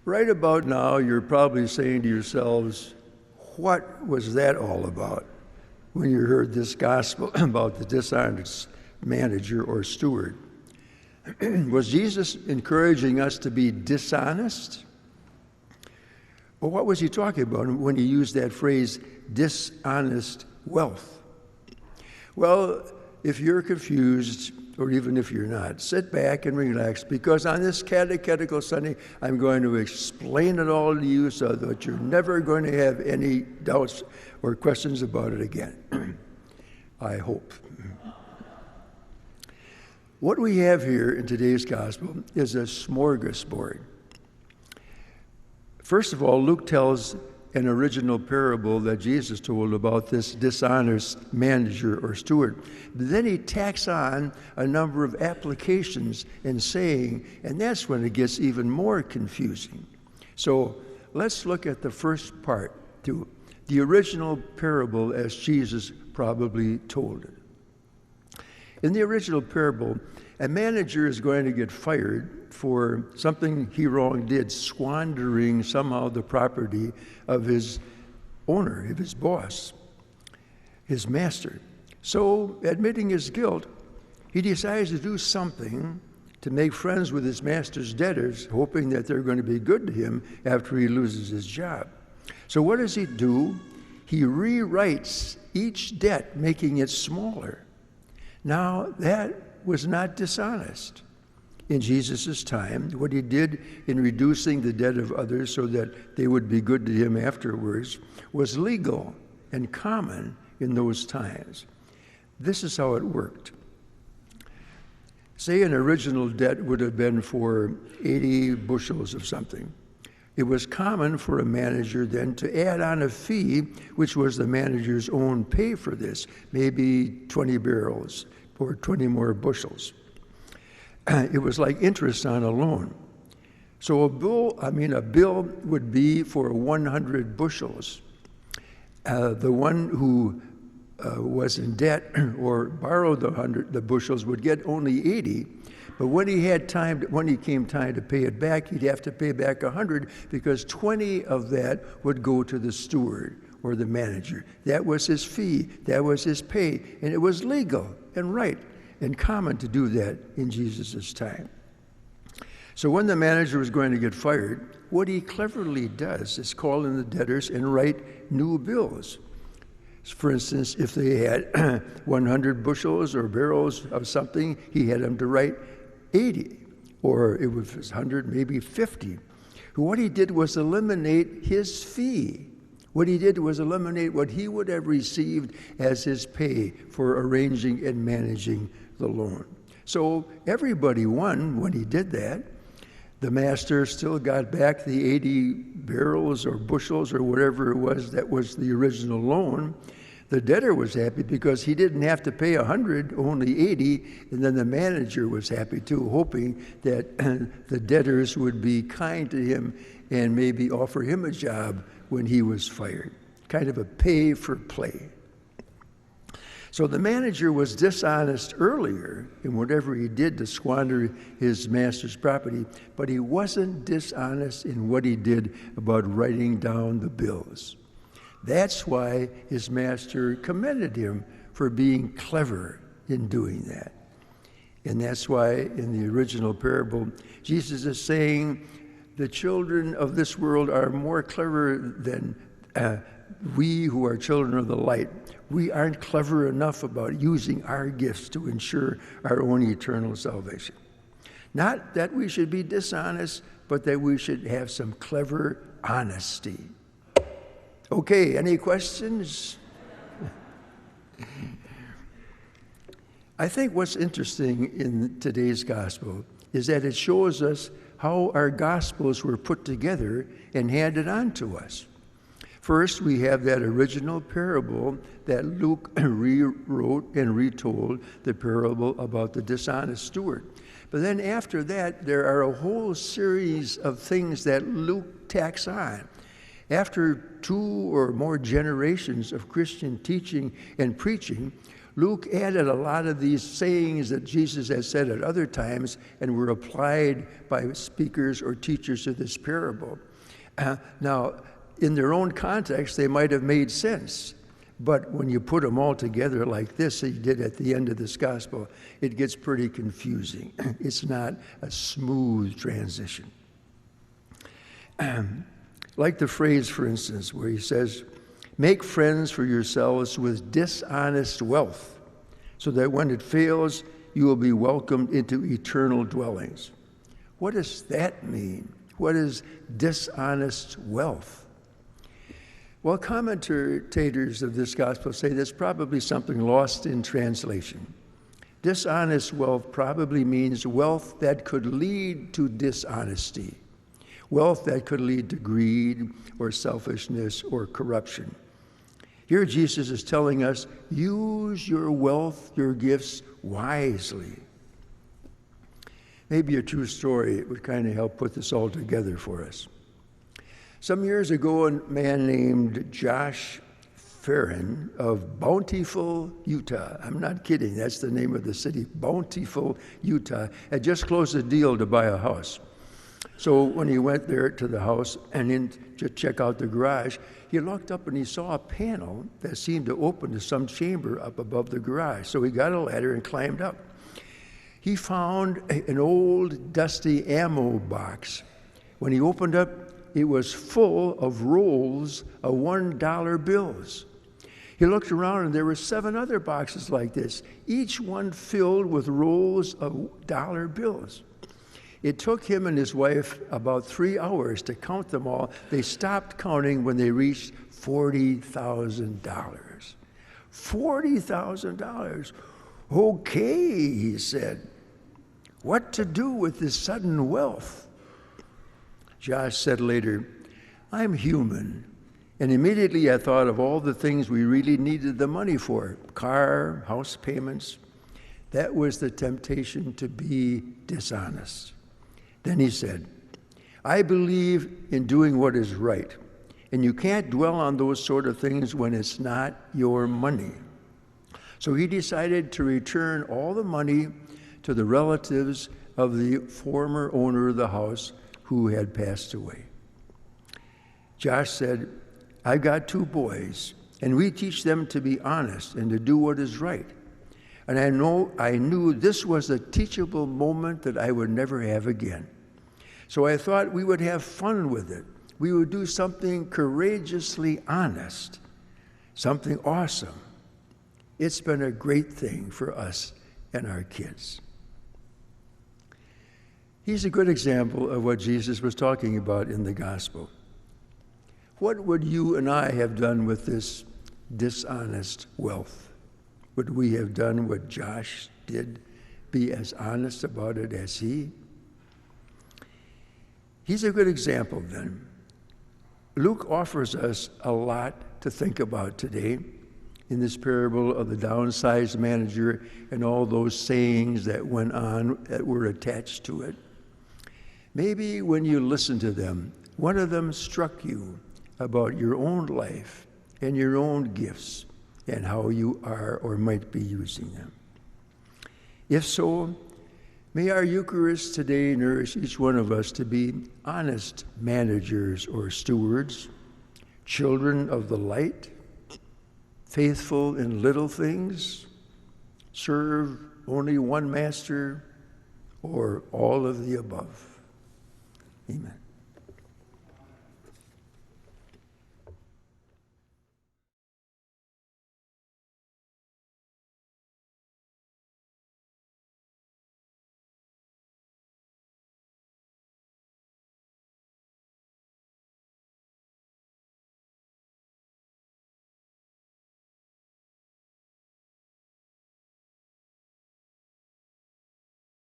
Right about now, you're probably saying to yourselves, what was that all about when you heard this gospel about the dishonest manager or steward? Was Jesus encouraging us to be dishonest? Well, what was he talking about when he used that phrase, dishonest wealth? Well, if you're confused, or even if you're not, sit back and relax, because on this Catechetical Sunday, I'm going to explain it all to you so that you're never going to have any doubts or questions about it again. I hope. What we have here in today's gospel is a smorgasbord. First of all, Luke tells an original parable that Jesus told about this dishonest manager or steward. But then he tacks on a number of applications and saying, and that's when it gets even more confusing. So let's look at the first part, too. The original parable as Jesus probably told it. In the original parable, a manager is going to get fired for something he wrong did, squandering somehow the property of his owner, of his boss, his master. So, admitting his guilt, he decides to do something to make friends with his master's debtors, hoping that they're going to be good to him after he loses his job. So what does he do? He rewrites each debt, making it smaller. Now, that was not dishonest. In Jesus' time, what he did in reducing the debt of others so that they would be good to him afterwards was legal and common in those times. This is how it worked. Say an original debt would have been for 80 bushels of something. It was common for a manager then to add on a fee, which was the manager's own pay for this, maybe 20 barrels or 20 more bushels. It was like interest on a loan. So a bill would be for 100 bushels. The one who was in debt or borrowed the bushels would get only 80. But when he came time to pay it back, he'd have to pay back 100 because 20 of that would go to the steward or the manager. That was his fee. That was his pay. And it was legal and right and common to do that in Jesus' time. So when the manager was going to get fired, what he cleverly does is call in the debtors and write new bills. For instance, if they had 100 bushels or barrels of something, he had them to write 80, or it was 100, maybe 50. What he did was eliminate his fee. What he did was eliminate what he would have received as his pay for arranging and managing the loan. So everybody won when he did that. The master still got back the 80 barrels or bushels or whatever it was that was the original loan. The debtor was happy because he didn't have to pay 100, only 80, and then the manager was happy too, hoping that the debtors would be kind to him and maybe offer him a job when he was fired. Kind of a pay for play. So the manager was dishonest earlier in whatever he did to squander his master's property, but he wasn't dishonest in what he did about writing down the bills. That's why his master commended him for being clever in doing that. And that's why in the original parable, Jesus is saying the children of this world are more clever than we who are children of the light. We aren't clever enough about using our gifts to ensure our own eternal salvation. Not that we should be dishonest, but that we should have some clever honesty. Okay, any questions? I think what's interesting in today's gospel is that it shows us how our gospels were put together and handed on to us. First, we have that original parable that Luke rewrote and retold, the parable about the dishonest steward. But then after that, there are a whole series of things that Luke tacks on. After 2 or more generations of Christian teaching and preaching, Luke added a lot of these sayings that Jesus has said at other times and were applied by speakers or teachers of this parable. Now, in their own context, they might have made sense. But when you put them all together like this, he did at the end of this gospel, it gets pretty confusing. It's not a smooth transition. Like the phrase, for instance, where he says, make friends for yourselves with dishonest wealth, so that when it fails, you will be welcomed into eternal dwellings. What does that mean? What is dishonest wealth? Well, commentators of this gospel say there's probably something lost in translation. Dishonest wealth probably means wealth that could lead to dishonesty, wealth that could lead to greed or selfishness or corruption. Here Jesus is telling us, use your wealth, your gifts wisely. Maybe a true story would kind of help put this all together for us. Some years ago, a man named Josh Farron of Bountiful, Utah, I'm not kidding, that's the name of the city, Bountiful, Utah, had just closed a deal to buy a house. So when he went there to the house and in to check out the garage, he looked up and he saw a panel that seemed to open to some chamber up above the garage. So he got a ladder and climbed up. He found an old dusty ammo box. When he opened up, it was full of rolls of $1 bills. He looked around and there were 7 other boxes like this, each one filled with rolls of dollar bills. It took him and his wife about 3 hours to count them all. They stopped counting when they reached $40,000. $40,000. Okay, he said. What to do with this sudden wealth? Josh said later, I'm human. And immediately I thought of all the things we really needed the money for, car, house payments. That was the temptation to be dishonest. Then he said, I believe in doing what is right, and you can't dwell on those sort of things when it's not your money. So he decided to return all the money to the relatives of the former owner of the house who had passed away. Josh said, I've got 2 boys, and we teach them to be honest and to do what is right. And I knew this was a teachable moment that I would never have again. So I thought we would have fun with it. We would do something courageously honest, something awesome. It's been a great thing for us and our kids. He's a good example of what Jesus was talking about in the gospel. What would you and I have done with this dishonest wealth? Would we have done what Josh did, be as honest about it as he? He's a good example then. Luke offers us a lot to think about today in this parable of the downsized manager and all those sayings that went on that were attached to it. Maybe when you listen to them, one of them struck you about your own life and your own gifts and how you are or might be using them. If so, may our Eucharist today nourish each one of us to be honest managers or stewards, children of the light, faithful in little things, serve only one master, or all of the above. Amen.